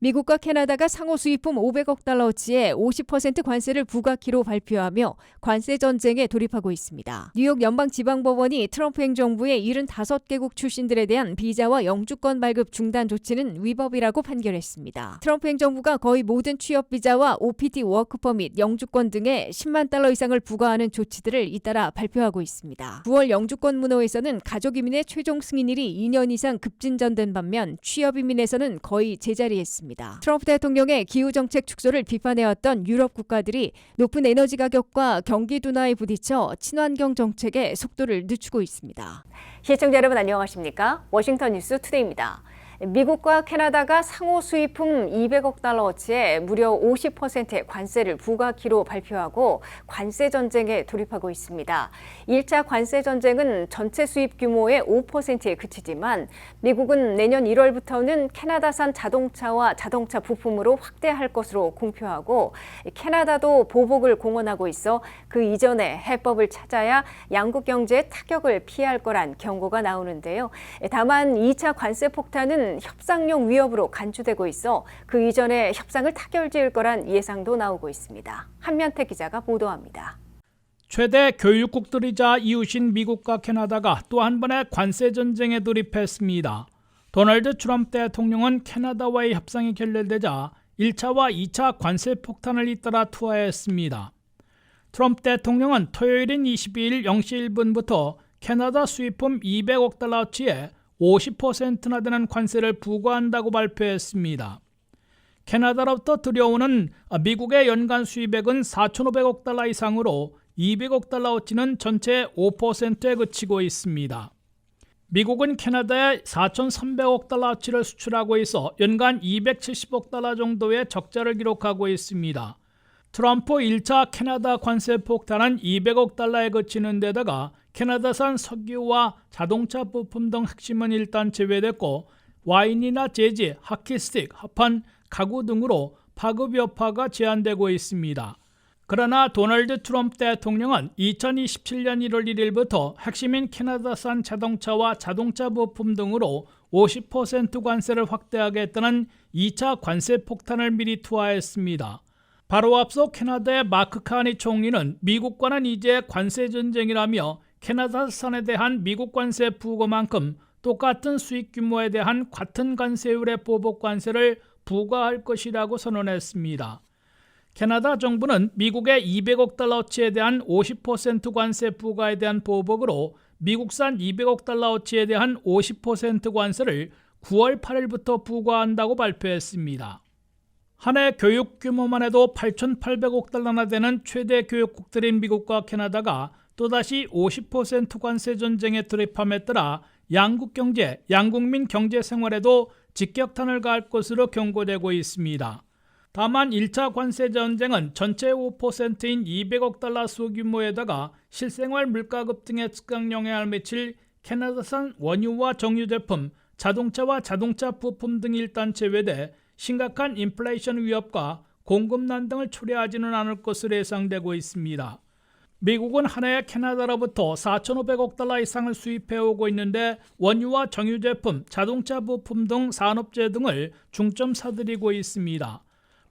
미국과 캐나다가 상호 수입품 500억 달러어치의 50% 관세를 부과키로 발표하며 관세 전쟁에 돌입하고 있습니다. 뉴욕 연방지방법원이 트럼프 행정부의 75개국 출신들에 대한 비자와 영주권 발급 중단 조치는 위법이라고 판결했습니다. 트럼프 행정부가 거의 모든 취업 비자와 OPT 워크퍼밋, 영주권 등에 10만 달러 이상을 부과하는 조치들을 잇따라 발표하고 있습니다. 9월 영주권 문호에서는 가족 이민의 최종 승인일이 2년 이상 급진전된 반면 취업 이민에서는 거의 제자리했습니다. 트럼프 대통령의 기후정책 축소를 비판해왔던 유럽 국가들이 높은 에너지 가격과 경기 둔화에 부딪혀 친환경 정책의 속도를 늦추고 있습니다. 시청자 여러분 안녕하십니까? 워싱턴 뉴스 투데이입니다. 미국과 캐나다가 상호 수입품 200억 달러어치의 무려 50%의 관세를 부과키로 발표하고 관세 전쟁에 돌입하고 있습니다. 1차 관세 전쟁은 전체 수입 규모의 5%에 그치지만 미국은 내년 1월부터는 캐나다산 자동차와 자동차 부품으로 확대할 것으로 공표하고 캐나다도 보복을 공언하고 있어 그 이전에 해법을 찾아야 양국 경제의 타격을 피할 거란 경고가 나오는데요. 다만 2차 관세 폭탄은 협상용 위협으로 간주되고 있어 그 이전에 협상을 타결지을 거란 예상도 나오고 있습니다. 한면태 기자가 보도합니다. 최대 교육국들이자 이웃인 미국과 캐나다가 또 한 번의 관세 전쟁에 돌입했습니다. 도널드 트럼프 대통령은 캐나다와의 협상이 결렬되자 1차와 2차 관세 폭탄을 잇따라 투하했습니다. 트럼프 대통령은 토요일인 22일 0시 1분부터 캐나다 수입품 200억 달러어치의 50%나 되는 관세를 부과한다고 발표했습니다. 캐나다로부터 들여오는 미국의 연간 수입액은 4,500억 달러 이상으로 200억 달러어치는 전체의 5%에 그치고 있습니다. 미국은 캐나다에 4,300억 달러어치를 수출하고 있어 연간 270억 달러 정도의 적자를 기록하고 있습니다. 트럼프 1차 캐나다 관세 폭탄은 200억 달러에 그치는 데다가 캐나다산 석유와 자동차 부품 등 핵심은 일단 제외됐고 와인이나 재즈, 하키스틱, 합판, 가구 등으로 파급 여파가 제한되고 있습니다. 그러나 도널드 트럼프 대통령은 2027년 1월 1일부터 핵심인 캐나다산 자동차와 자동차 부품 등으로 50% 관세를 확대하겠다는 2차 관세 폭탄을 미리 투하했습니다. 바로 앞서 캐나다의 마크 카니 총리는 미국과는 이제 관세 전쟁이라며 캐나다산에 대한 미국 관세 부과만큼 똑같은 수익 규모에 대한 같은 관세율의 보복 관세를 부과할 것이라고 선언했습니다. 캐나다 정부는 미국의 200억 달러어치에 대한 50% 관세 부과에 대한 보복으로 미국산 200억 달러어치에 대한 50% 관세를 9월 8일부터 부과한다고 발표했습니다. 한 해 교육 규모만 해도 8,800억 달러나 되는 최대 교육국들인 미국과 캐나다가 또다시 50% 관세 전쟁에 돌입함에 따라 양국 경제, 양국민 경제 생활에도 직격탄을 가할 것으로 경고되고 있습니다. 다만 1차 관세 전쟁은 전체 5%인 200억 달러 소규모에다가 실생활 물가급 등의 즉각 영향을 미칠 캐나다산 원유와 정유 제품, 자동차와 자동차 부품 등이 일단 제외돼 심각한 인플레이션 위협과 공급난 등을 초래하지는 않을 것으로 예상되고 있습니다. 미국은 한 해 캐나다로부터 4,500억 달러 이상을 수입해오고 있는데 원유와 정유 제품, 자동차 부품 등 산업재 등을 중점 사들이고 있습니다.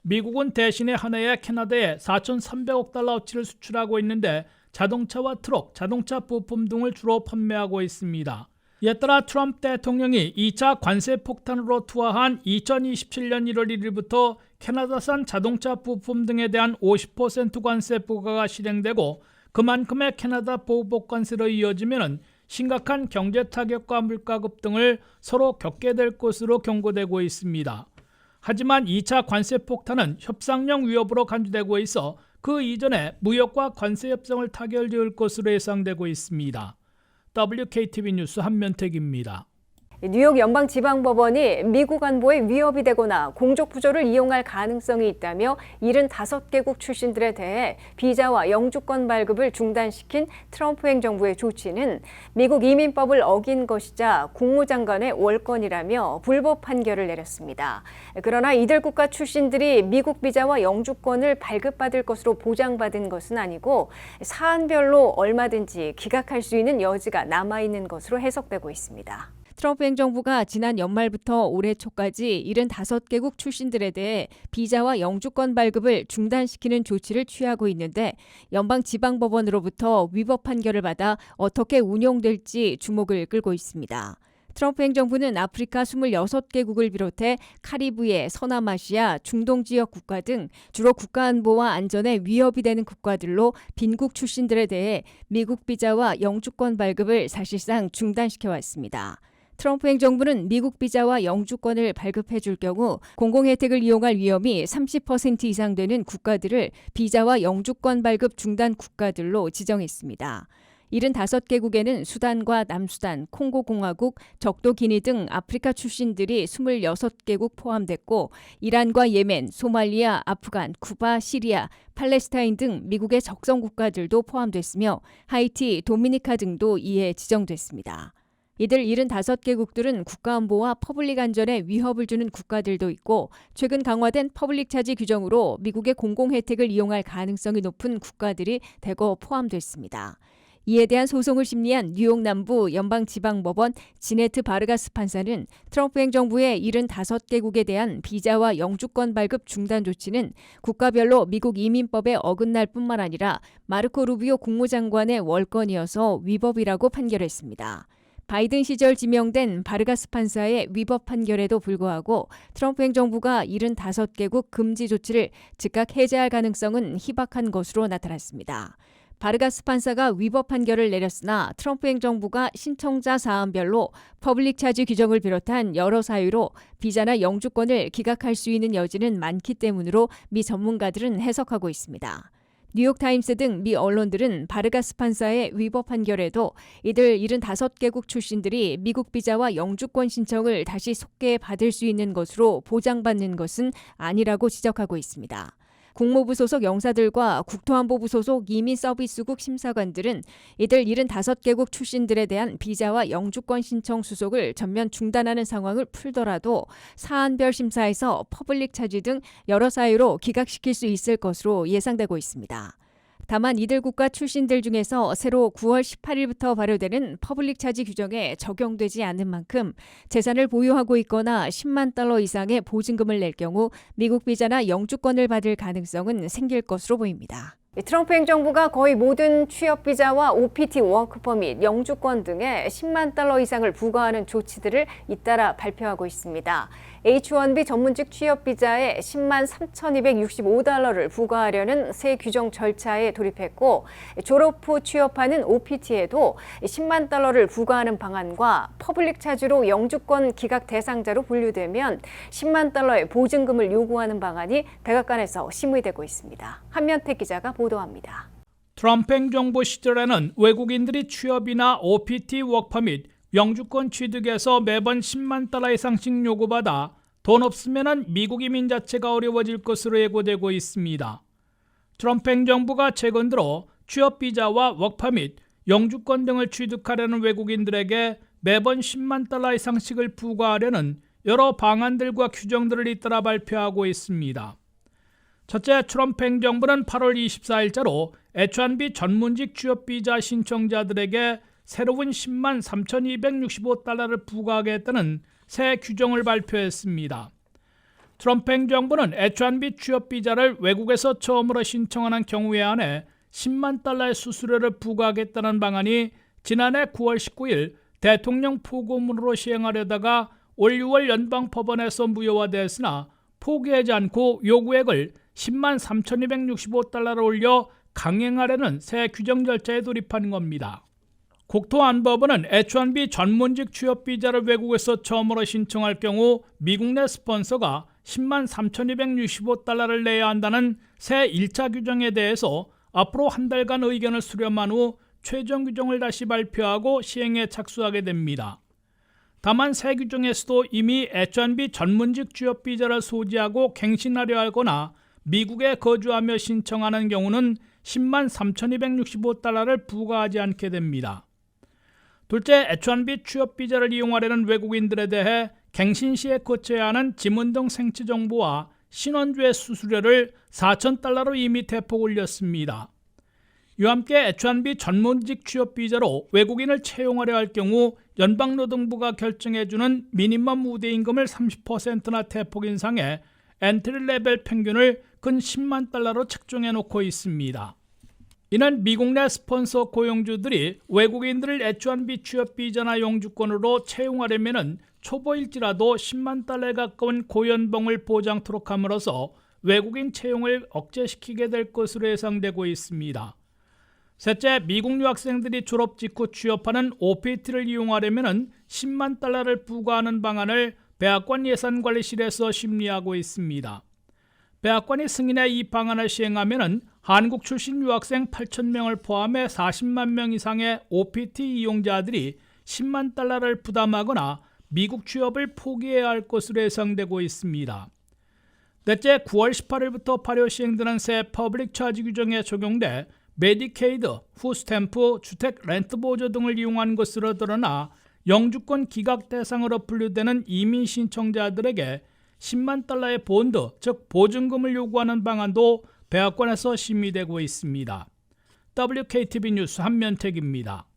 미국은 대신에 한 해에 캐나다에 4,300억 달러어치를 수출하고 있는데 자동차와 트럭, 자동차 부품 등을 주로 판매하고 있습니다. 이에 따라 트럼프 대통령이 2차 관세 폭탄으로 투하한 2027년 1월 1일부터 캐나다산 자동차 부품 등에 대한 50% 관세 부과가 실행되고 그만큼의 캐나다 보복 관세로 이어지면 심각한 경제 타격과 물가급 등을 서로 겪게 될 것으로 경고되고 있습니다. 하지만 2차 관세 폭탄은 협상용 위협으로 간주되고 있어 그 이전에 무역과 관세 협상을 타결지을 것으로 예상되고 있습니다. WKTV 뉴스 한면택입니다. 뉴욕 연방지방법원이 미국 안보에 위협이 되거나 공적 부조를 이용할 가능성이 있다며 75개국 출신들에 대해 비자와 영주권 발급을 중단시킨 트럼프 행정부의 조치는 미국 이민법을 어긴 것이자 국무장관의 월권이라며 불법 판결을 내렸습니다. 그러나 이들 국가 출신들이 미국 비자와 영주권을 발급받을 것으로 보장받은 것은 아니고 사안별로 얼마든지 기각할 수 있는 여지가 남아있는 것으로 해석되고 있습니다. 트럼프 행정부가 지난 연말부터 올해 초까지 75개국 출신들에 대해 비자와 영주권 발급을 중단시키는 조치를 취하고 있는데 연방지방법원으로부터 위법 판결을 받아 어떻게 운용될지 주목을 끌고 있습니다. 트럼프 행정부는 아프리카 26개국을 비롯해 카리브해, 서남아시아, 중동 지역 국가 등 주로 국가 안보와 안전에 위협이 되는 국가들로 빈국 출신들에 대해 미국 비자와 영주권 발급을 사실상 중단시켜 왔습니다. 트럼프 행정부는 미국 비자와 영주권을 발급해 줄 경우 공공혜택을 이용할 위험이 30% 이상 되는 국가들을 비자와 영주권 발급 중단 국가들로 지정했습니다. 75개국에는 수단과 남수단, 콩고공화국, 적도기니 등 아프리카 출신들이 26개국 포함됐고 이란과 예멘, 소말리아, 아프간, 쿠바, 시리아, 팔레스타인 등 미국의 적성 국가들도 포함됐으며 하이티, 도미니카 등도 이에 지정됐습니다. 이들 75개국들은 국가안보와 퍼블릭 안전에 위협을 주는 국가들도 있고 최근 강화된 퍼블릭 차지 규정으로 미국의 공공혜택을 이용할 가능성이 높은 국가들이 대거 포함됐습니다. 이에 대한 소송을 심리한 뉴욕 남부 연방지방법원 지네트 바르가스 판사는 트럼프 행정부의 75개국에 대한 비자와 영주권 발급 중단 조치는 국가별로 미국 이민법에 어긋날 뿐만 아니라 마르코 루비오 국무장관의 월권이어서 위법이라고 판결했습니다. 바이든 시절 지명된 바르가스 판사의 위법 판결에도 불구하고 트럼프 행정부가 75개국 금지 조치를 즉각 해제할 가능성은 희박한 것으로 나타났습니다. 바르가스 판사가 위법 판결을 내렸으나 트럼프 행정부가 신청자 사안별로 퍼블릭 차지 규정을 비롯한 여러 사유로 비자나 영주권을 기각할 수 있는 여지는 많기 때문으로 미 전문가들은 해석하고 있습니다. 뉴욕타임스 등 미 언론들은 바르가스 판사의 위법 판결에도 이들 75개국 출신들이 미국 비자와 영주권 신청을 다시 속개받을 수 있는 것으로 보장받는 것은 아니라고 지적하고 있습니다. 국무부 소속 영사들과 국토안보부 소속 이민서비스국 심사관들은 이들 75개국 출신들에 대한 비자와 영주권 신청 수속을 전면 중단하는 상황을 풀더라도 사안별 심사에서 퍼블릭 차지 등 여러 사유로 기각시킬 수 있을 것으로 예상되고 있습니다. 다만 이들 국가 출신들 중에서 새로 9월 18일부터 발효되는 퍼블릭 차지 규정에 적용되지 않는 만큼 재산을 보유하고 있거나 10만 달러 이상의 보증금을 낼 경우 미국 비자나 영주권을 받을 가능성은 생길 것으로 보입니다. 트럼프 행정부가 거의 모든 취업 비자와 OPT 워크퍼밋, 영주권 등에 10만 달러 이상을 부과하는 조치들을 잇따라 발표하고 있습니다. H-1B 전문직 취업 비자에 10만 3,265달러를 부과하려는 새 규정 절차에 돌입했고 졸업 후 취업하는 OPT에도 10만 달러를 부과하는 방안과 퍼블릭 차지로 영주권 기각 대상자로 분류되면 10만 달러의 보증금을 요구하는 방안이 백악관에서 심의되고 있습니다. 한면택 기자가 보도합니다. 트럼프 행정부 시절에는 외국인들이 취업이나 OPT 워크퍼밋, 영주권 취득에서 매번 10만 달러 이상씩 요구받아 돈 없으면 미국 이민 자체가 어려워질 것으로 예고되고 있습니다. 트럼프 행정부가 최근 들어 취업 비자와 워크퍼밋, 영주권 등을 취득하려는 외국인들에게 매번 10만 달러 이상씩을 부과하려는 여러 방안들과 규정들을 잇따라 발표하고 있습니다. 첫째, 트럼프 행정부는 8월 24일자로 H-1B 전문직 취업 비자 신청자들에게 새로운 10만 3,265달러를 부과하겠다는 새 규정을 발표했습니다. 트럼프 행정부는 H-1B 취업 비자를 외국에서 처음으로 신청하는 경우에 한해 10만 달러의 수수료를 부과하겠다는 방안이 지난해 9월 19일 대통령 포고문으로 시행하려다가 올 6월 연방법원에서 무효화됐으나 포기하지 않고 요구액을 10만 3,265달러로 올려 강행하려는 새 규정 절차에 돌입한 겁니다. 국토안보부는 H-1B 전문직 취업 비자를 외국에서 처음으로 신청할 경우 미국 내 스폰서가 10만 3,265달러를 내야 한다는 새 1차 규정에 대해서 앞으로 한 달간 의견을 수렴한 후 최종 규정을 다시 발표하고 시행에 착수하게 됩니다. 다만 새 규정에서도 이미 H-1B 전문직 취업 비자를 소지하고 갱신하려 하거나 미국에 거주하며 신청하는 경우는 10만 3,265달러를 부과하지 않게 됩니다. 둘째, H-1B 취업 비자를 이용하려는 외국인들에 대해 갱신 시에 거쳐야 하는 지문 등 생체 정보와 신원조회 수수료를 4,000달러로 이미 대폭 올렸습니다. 이와 함께 H1B 전문직 취업 비자로 외국인을 채용하려 할 경우 연방노동부가 결정해주는 미니멈 우대 임금을 30%나 대폭 인상해 엔트리 레벨 평균을 근 10만 달러로 책정해 놓고 있습니다. 이는 미국 내 스폰서 고용주들이 외국인들을 H1B 취업 비자나 영주권으로 채용하려면 초보일지라도 10만 달러에 가까운 고연봉을 보장토록 함으로써 외국인 채용을 억제시키게 될 것으로 예상되고 있습니다. 셋째, 미국 유학생들이 졸업 직후 취업하는 OPT를 이용하려면 10만 달러를 부과하는 방안을 백악관 예산관리실에서 심리하고 있습니다. 백악관이 승인해 이 방안을 시행하면 한국 출신 유학생 8,000명을 포함해 40만 명 이상의 OPT 이용자들이 10만 달러를 부담하거나 미국 취업을 포기해야 할 것으로 예상되고 있습니다. 넷째, 9월 18일부터 발효 시행되는 새 퍼블릭 차지 규정에 적용돼 메디케이드, 푸스탬프, 주택 렌트 보조 등을 이용한 것으로 드러나 영주권 기각 대상으로 분류되는 이민 신청자들에게 10만 달러의 본드, 즉 보증금을 요구하는 방안도 백악관에서 심의되고 있습니다. WKTV 뉴스 한면택입니다.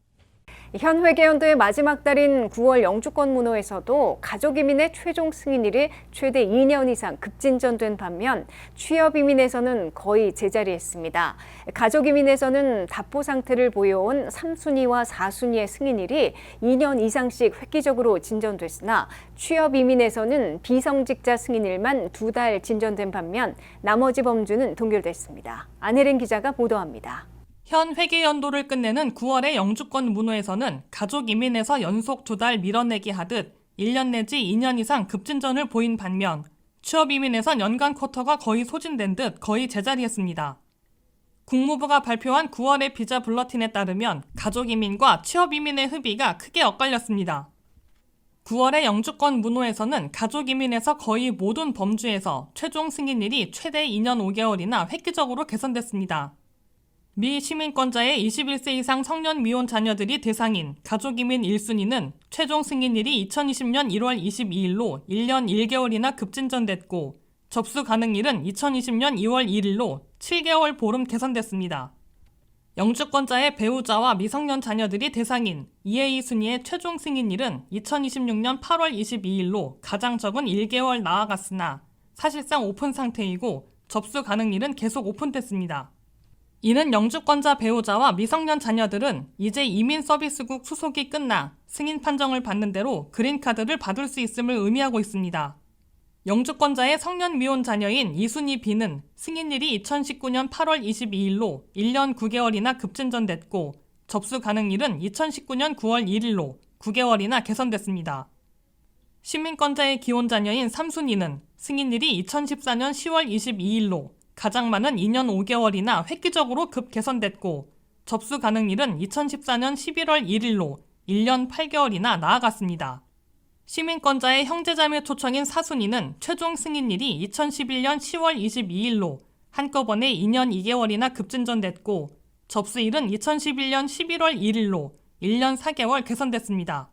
현 회계연도의 마지막 달인 9월 영주권 문호에서도 가족이민의 최종 승인일이 최대 2년 이상 급진전된 반면 취업이민에서는 거의 제자리했습니다. 가족이민에서는 답보 상태를 보여온 3순위와 4순위의 승인일이 2년 이상씩 획기적으로 진전됐으나 취업이민에서는 비성직자 승인일만 2달 진전된 반면 나머지 범주는 동결됐습니다. 안혜린 기자가 보도합니다. 현 회계연도를 끝내는 9월의 영주권 문호에서는 가족 이민에서 연속 2달 밀어내기 하듯 1년 내지 2년 이상 급진전을 보인 반면 취업 이민에선 연간 쿼터가 거의 소진된 듯 거의 제자리했습니다. 국무부가 발표한 9월의 비자 블러틴에 따르면 가족 이민과 취업 이민의 흡의가 크게 엇갈렸습니다. 9월의 영주권 문호에서는 가족 이민에서 거의 모든 범주에서 최종 승인일이 최대 2년 5개월이나 획기적으로 개선됐습니다. 미 시민권자의 21세 이상 성년 미혼 자녀들이 대상인 가족이민 1순위는 최종 승인일이 2020년 1월 22일로 1년 1개월이나 급진전됐고 접수 가능일은 2020년 2월 1일로 7개월 보름 개선됐습니다. 영주권자의 배우자와 미성년 자녀들이 대상인 2A 순위의 최종 승인일은 2026년 8월 22일로 가장 적은 1개월 나아갔으나 사실상 오픈 상태이고 접수 가능일은 계속 오픈됐습니다. 이는 영주권자 배우자와 미성년 자녀들은 이제 이민서비스국 수속이 끝나 승인 판정을 받는 대로 그린카드를 받을 수 있음을 의미하고 있습니다. 영주권자의 성년 미혼 자녀인 2순위 B는 승인일이 2019년 8월 22일로 1년 9개월이나 급진전됐고 접수 가능일은 2019년 9월 1일로 9개월이나 개선됐습니다. 시민권자의 기혼 자녀인 3순위는 승인일이 2014년 10월 22일로 가장 많은 2년 5개월이나 획기적으로 급 개선됐고 접수 가능일은 2014년 11월 1일로 1년 8개월이나 나아갔습니다. 시민권자의 형제자매 초청인 4순위는 최종 승인일이 2011년 10월 22일로 한꺼번에 2년 2개월이나 급진전됐고 접수일은 2011년 11월 1일로 1년 4개월 개선됐습니다.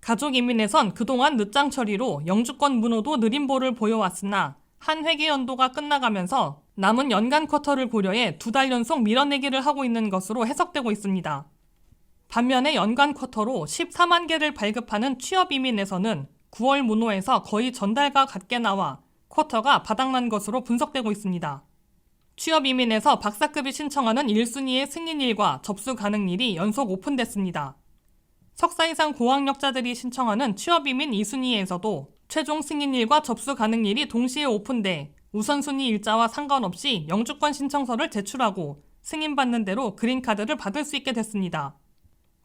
가족이민에선 그동안 늦장 처리로 영주권 문호도 느린 볼을 보여왔으나 한 회계연도가 끝나가면서 남은 연간 쿼터를 고려해 2달 연속 밀어내기를 하고 있는 것으로 해석되고 있습니다. 반면에 연간 쿼터로 14만 개를 발급하는 취업이민에서는 9월 문호에서 거의 전달과 같게 나와 쿼터가 바닥난 것으로 분석되고 있습니다. 취업이민에서 박사급이 신청하는 1순위의 승인일과 접수 가능일이 연속 오픈됐습니다. 석사 이상 고학력자들이 신청하는 취업이민 2순위에서도 최종 승인일과 접수 가능일이 동시에 오픈돼 우선순위 일자와 상관없이 영주권 신청서를 제출하고 승인받는 대로 그린카드를 받을 수 있게 됐습니다.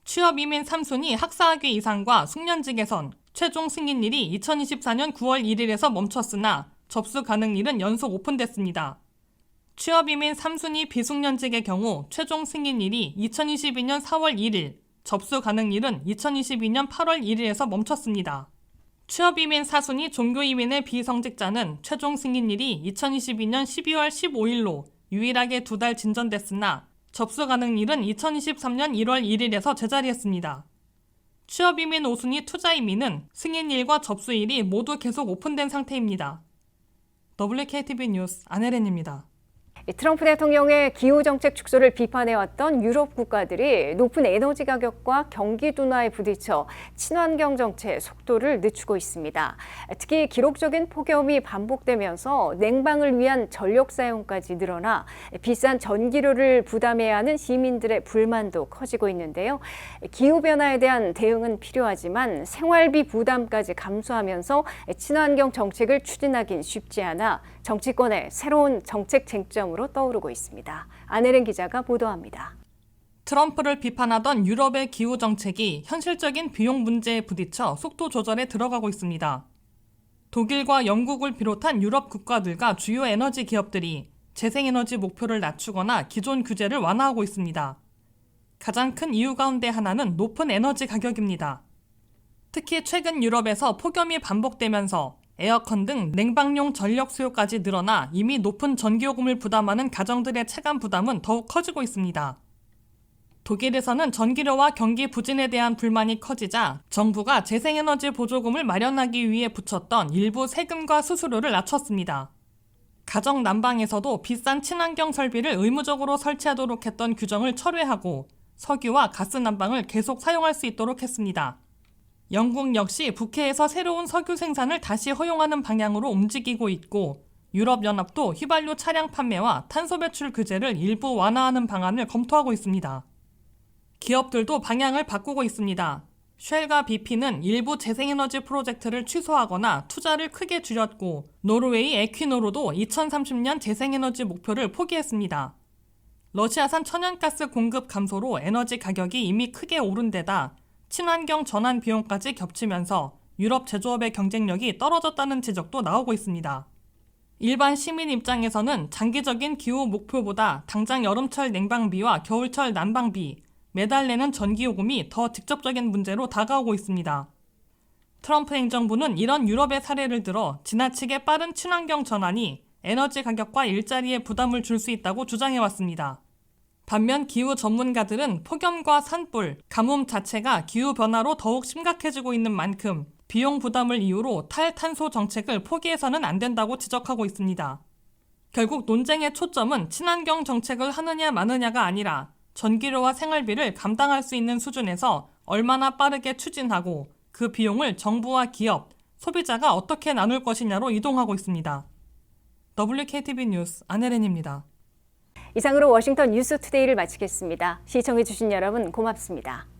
취업이민 3순위 학사학위 이상과 숙련직에선 최종 승인일이 2024년 9월 1일에서 멈췄으나 접수 가능일은 연속 오픈됐습니다. 취업이민 3순위 비숙련직의 경우 최종 승인일이 2022년 4월 1일, 접수 가능일은 2022년 8월 1일에서 멈췄습니다. 취업이민 4순위 종교이민의 비성직자는 최종 승인일이 2022년 12월 15일로 유일하게 2달 진전됐으나 접수 가능일은 2023년 1월 1일에서 제자리했습니다. 취업이민 5순위 투자이민은 승인일과 접수일이 모두 계속 오픈된 상태입니다. WKTV 뉴스 안혜린입니다. 트럼프 대통령의 기후정책 축소를 비판해왔던 유럽 국가들이 높은 에너지 가격과 경기 둔화에 부딪혀 친환경 정책의 속도를 늦추고 있습니다. 특히 기록적인 폭염이 반복되면서 냉방을 위한 전력 사용까지 늘어나 비싼 전기료를 부담해야 하는 시민들의 불만도 커지고 있는데요. 기후변화에 대한 대응은 필요하지만 생활비 부담까지 감수하면서 친환경 정책을 추진하긴 쉽지 않아 정치권의 새로운 정책 쟁점으로 떠오르고 있습니다. 안혜린 기자가 보도합니다. 트럼프를 비판하던 유럽의 기후 정책이 현실적인 비용 문제에 부딪혀 속도 조절에 들어가고 있습니다. 독일과 영국을 비롯한 유럽 국가들과 주요 에너지 기업들이 재생에너지 목표를 낮추거나 기존 규제를 완화하고 있습니다. 가장 큰 이유 가운데 하나는 높은 에너지 가격입니다. 특히 최근 유럽에서 폭염이 반복되면서 에어컨 등 냉방용 전력 수요까지 늘어나 이미 높은 전기요금을 부담하는 가정들의 체감 부담은 더욱 커지고 있습니다. 독일에서는 전기료와 경기 부진에 대한 불만이 커지자 정부가 재생에너지 보조금을 마련하기 위해 붙였던 일부 세금과 수수료를 낮췄습니다. 가정 난방에서도 비싼 친환경 설비를 의무적으로 설치하도록 했던 규정을 철회하고 석유와 가스 난방을 계속 사용할 수 있도록 했습니다. 영국 역시 북해에서 새로운 석유 생산을 다시 허용하는 방향으로 움직이고 있고 유럽연합도 휘발유 차량 판매와 탄소 배출 규제를 일부 완화하는 방안을 검토하고 있습니다. 기업들도 방향을 바꾸고 있습니다. 쉘과 BP는 일부 재생에너지 프로젝트를 취소하거나 투자를 크게 줄였고 노르웨이 에퀴노르도 2030년 재생에너지 목표를 포기했습니다. 러시아산 천연가스 공급 감소로 에너지 가격이 이미 크게 오른 데다 친환경 전환 비용까지 겹치면서 유럽 제조업의 경쟁력이 떨어졌다는 지적도 나오고 있습니다. 일반 시민 입장에서는 장기적인 기후 목표보다 당장 여름철 냉방비와 겨울철 난방비, 매달 내는 전기요금이 더 직접적인 문제로 다가오고 있습니다. 트럼프 행정부는 이런 유럽의 사례를 들어 지나치게 빠른 친환경 전환이 에너지 가격과 일자리에 부담을 줄 수 있다고 주장해왔습니다. 반면 기후 전문가들은 폭염과 산불, 가뭄 자체가 기후변화로 더욱 심각해지고 있는 만큼 비용 부담을 이유로 탈탄소 정책을 포기해서는 안 된다고 지적하고 있습니다. 결국 논쟁의 초점은 친환경 정책을 하느냐 마느냐가 아니라 전기료와 생활비를 감당할 수 있는 수준에서 얼마나 빠르게 추진하고 그 비용을 정부와 기업, 소비자가 어떻게 나눌 것이냐로 이동하고 있습니다. WKTV 뉴스 안혜린입니다. 이상으로 워싱턴 뉴스투데이를 마치겠습니다. 시청해주신 여러분 고맙습니다.